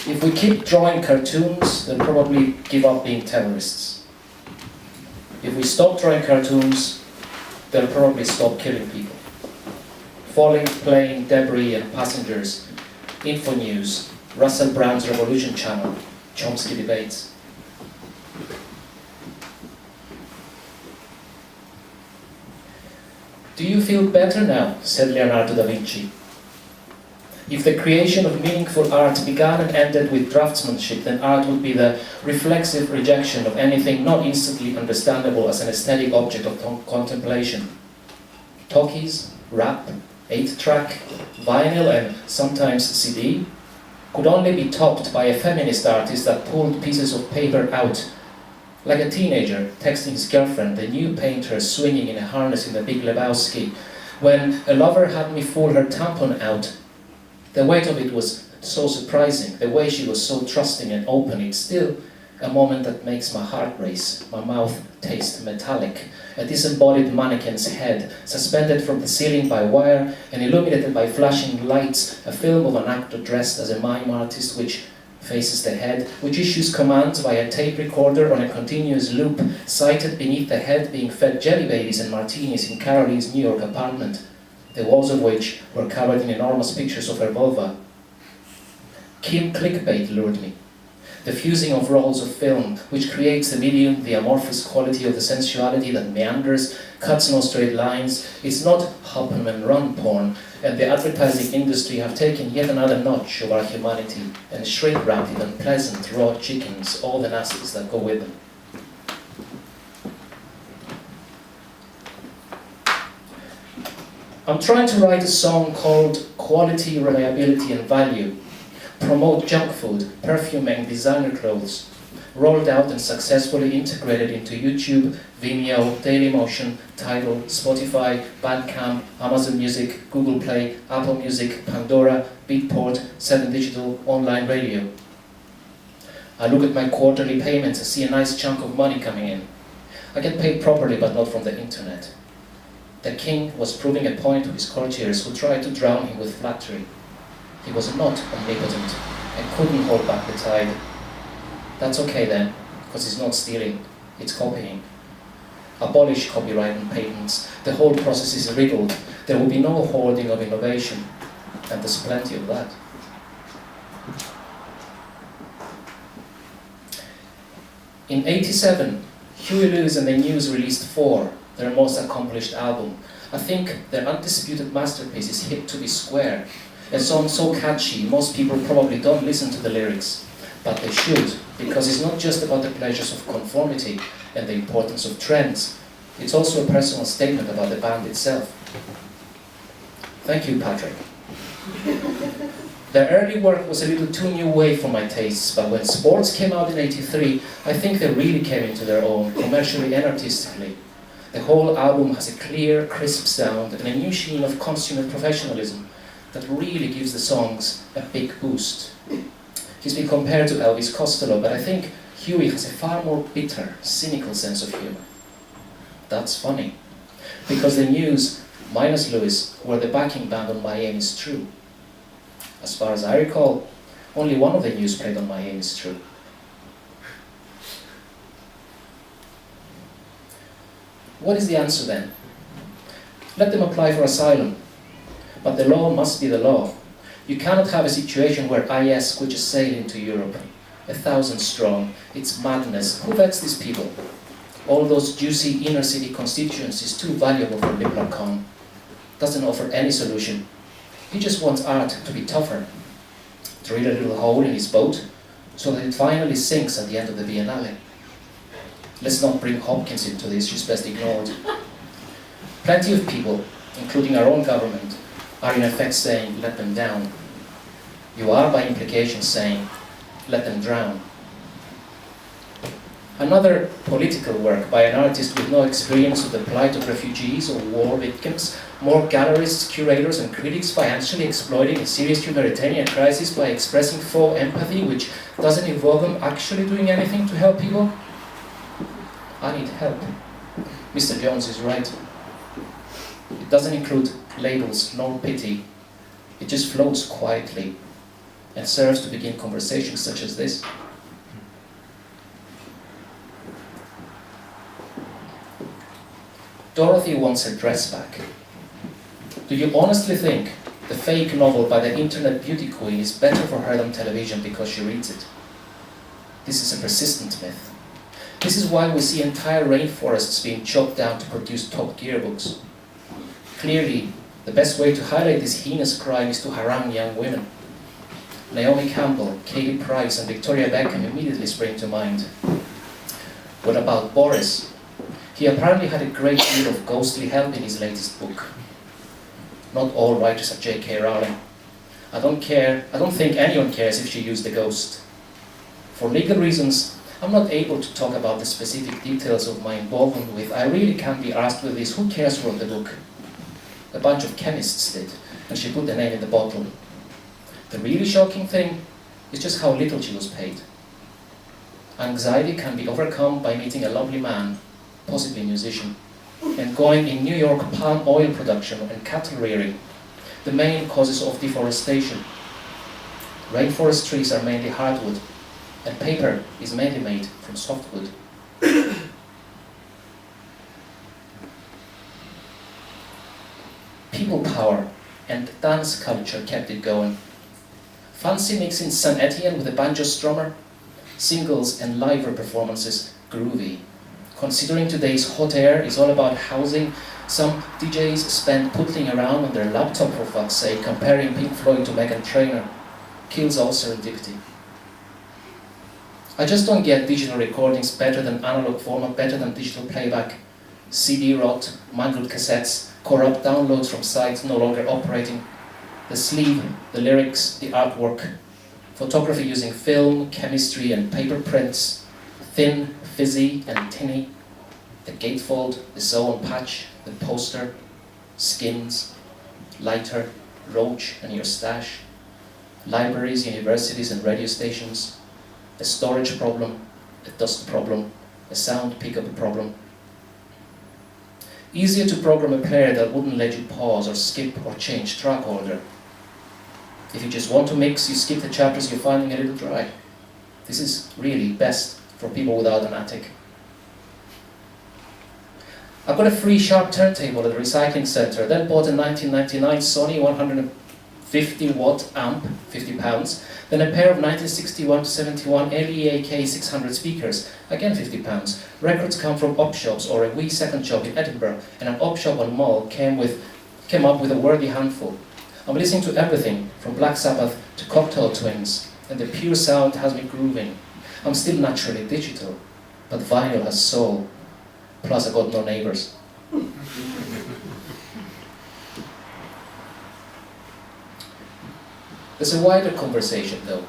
If we keep drawing cartoons, they'll probably give up being terrorists. If we stop drawing cartoons, they'll probably stop killing people. Falling plane debris and passengers, Info News, Russell Brand's Revolution Channel, Chomsky debates. Do you feel better now? Said Leonardo da Vinci. If the creation of meaningful art began and ended with draftsmanship, then art would be the reflexive rejection of anything not instantly understandable as an aesthetic object of contemplation. Talkies, rap, 8-track, vinyl and sometimes CD could only be topped by a feminist artist that pulled pieces of paper out, like a teenager texting his girlfriend, the new painter swinging in a harness in the Big Lebowski. When a lover had me pull her tampon out, the weight of it was so surprising, the way she was so trusting and open. It's still a moment that makes my heart race, my mouth taste metallic. A disembodied mannequin's head, suspended from the ceiling by wire and illuminated by flashing lights, a film of an actor dressed as a mime artist which faces the head, which issues commands via tape recorder on a continuous loop, sighted beneath the head being fed jelly babies and martinis in Caroline's New York apartment, the walls of which were covered in enormous pictures of her vulva. Keen clickbait lured me. The fusing of rolls of film, which creates the medium, the amorphous quality of the sensuality that meanders, cuts no straight lines, is not hop and run porn, and the advertising industry have taken yet another notch of our humanity and shrink-wrapped it unpleasant raw chickens, all the nasties that go with them. I'm trying to write a song called Quality, Reliability and Value. Promote junk food, perfuming, designer clothes, rolled out and successfully integrated into YouTube, Vimeo, Dailymotion, Tidal, Spotify, Bandcamp, Amazon Music, Google Play, Apple Music, Pandora, Beatport, 7 Digital, online radio. I look at my quarterly payments and see a nice chunk of money coming in. I get paid properly, but not from the internet. The king was proving a point to his courtiers who tried to drown him with flattery. He was not omnipotent and couldn't hold back the tide. That's okay then, because it's not stealing, it's copying. Abolish copyright and patents. The whole process is riddled. There will be no hoarding of innovation, and there's plenty of that. In '87, Huey Lewis and the News released 4, their most accomplished album. I think their undisputed masterpiece is Hip to Be Square, a song so catchy most people probably don't listen to the lyrics, but they should, because it's not just about the pleasures of conformity and the importance of trends, it's also a personal statement about the band itself. Thank you, Patrick. Their early work was a little too new wave for my tastes, but when Sports came out in '83, I think they really came into their own, commercially and artistically. The whole album has a clear, crisp sound and a new sheen of consummate professionalism that really gives the songs a big boost. He's been compared to Elvis Costello, but I think Huey has a far more bitter, cynical sense of humor. That's funny, because the News, minus Lewis, were the backing band on My Aim Is True. As far as I recall, only one of the News played on My Aim Is True. What is the answer then? Let them apply for asylum. But the law must be the law. You cannot have a situation where IS could just sail into Europe, 1,000 strong. It's madness. Who vets these people? All those juicy inner city constituencies too valuable for Liberal Khan. Doesn't offer any solution. He just wants art to be tougher, to drill a little hole in his boat so that it finally sinks at the end of the Biennale. Let's not bring Hopkins into this, she's best ignored. Plenty of people, including our own government, are in effect saying, let them down. You are by implication saying, let them drown. Another political work by an artist with no experience of the plight of refugees or war victims, more gallerists, curators and critics financially exploiting a serious humanitarian crisis by expressing faux empathy which doesn't involve them actually doing anything to help people. I need help. Mr. Jones is right. It doesn't include labels nor pity. It just floats quietly. and serves to begin conversations such as this. Dorothy wants her dress back. Do you honestly think the fake novel by the internet beauty queen is better for her than television because she reads it? This is a persistent myth. This is why we see entire rainforests being chopped down to produce Top Gear books. Clearly, the best way to highlight this heinous crime is to harangue young women. Naomi Campbell, Katie Price, and Victoria Beckham immediately spring to mind. What about Boris? He apparently had a great deal of ghostly help in his latest book. Not all writers are J.K. Rowling. I don't think anyone cares if she used a ghost. For legal reasons, I'm not able to talk about the specific details of my involvement with. I really can't be asked with this. Who cares who wrote the book? A bunch of chemists did, and she put the name in the bottle. The really shocking thing is just how little she was paid. Anxiety can be overcome by meeting a lovely man, possibly a musician, and going in New York palm oil production and cattle rearing, the main causes of deforestation. Rainforest trees are mainly hardwood, and paper is mainly made from softwood. People power and dance culture kept it going. Fancy mixing Saint Etienne with a banjo strummer, singles and live performances groovy. Considering today's hot air is all about housing, some DJs spend puttling around on their laptop for fuck's sake, comparing Pink Floyd to Meghan Trainor. Kills all serendipity. I just don't get digital recordings better than analog format, better than digital playback. CD rot, mangled cassettes, corrupt downloads from sites no longer operating. The sleeve, the lyrics, the artwork. Photography using film, chemistry and paper prints. Thin, fizzy and tinny. The gatefold, the sew and patch, the poster. Skins, lighter, roach and your stash. Libraries, universities and radio stations. A storage problem, a dust problem, a sound pickup problem. Easier to program a player that wouldn't let you pause or skip or change track order. If you just want to mix, you skip the chapters you're finding a little dry. This is really best for people without an attic. I got a free Sharp turntable at the recycling center, then bought a 1999 Sony 150 watt amp, £50, then a pair of 1961 to 71 LEAK 600 speakers, again £50. Records come from op shops or a wee second shop in Edinburgh, and an op shop on Mull came up with a worthy handful. I'm listening to everything, from Black Sabbath to Cocktail Twins, and the pure sound has me grooving. I'm still naturally digital, but vinyl has soul. Plus I got no neighbours. There's a wider conversation, though,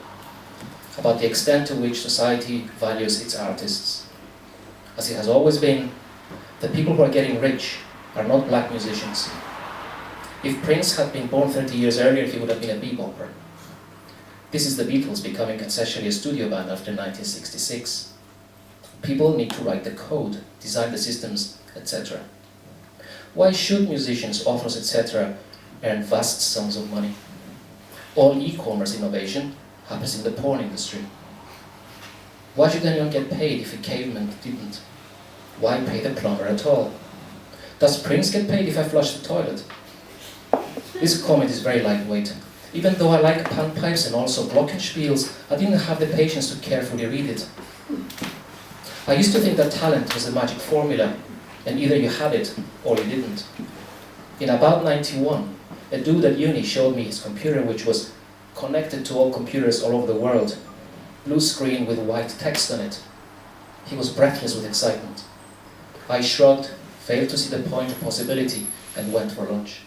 about the extent to which society values its artists. As it has always been, the people who are getting rich are not black musicians. If Prince had been born 30 years earlier, he would have been a bebopper. This is the Beatles becoming essentially a studio band after 1966. People need to write the code, design the systems, etc. Why should musicians, authors, etc. earn vast sums of money? All e-commerce innovation happens in the porn industry. Why should anyone get paid if a caveman didn't? Why pay the plumber at all? Does Prince get paid if I flush the toilet? This comment is very lightweight. Even though I like panpipes and also glockenspiels, I didn't have the patience to carefully read it. I used to think that talent was a magic formula, and either you had it or you didn't. In about 91, a dude at uni showed me his computer, which was connected to all computers all over the world. Blue screen with white text on it. He was breathless with excitement. I shrugged, failed to see the point of possibility, and went for lunch.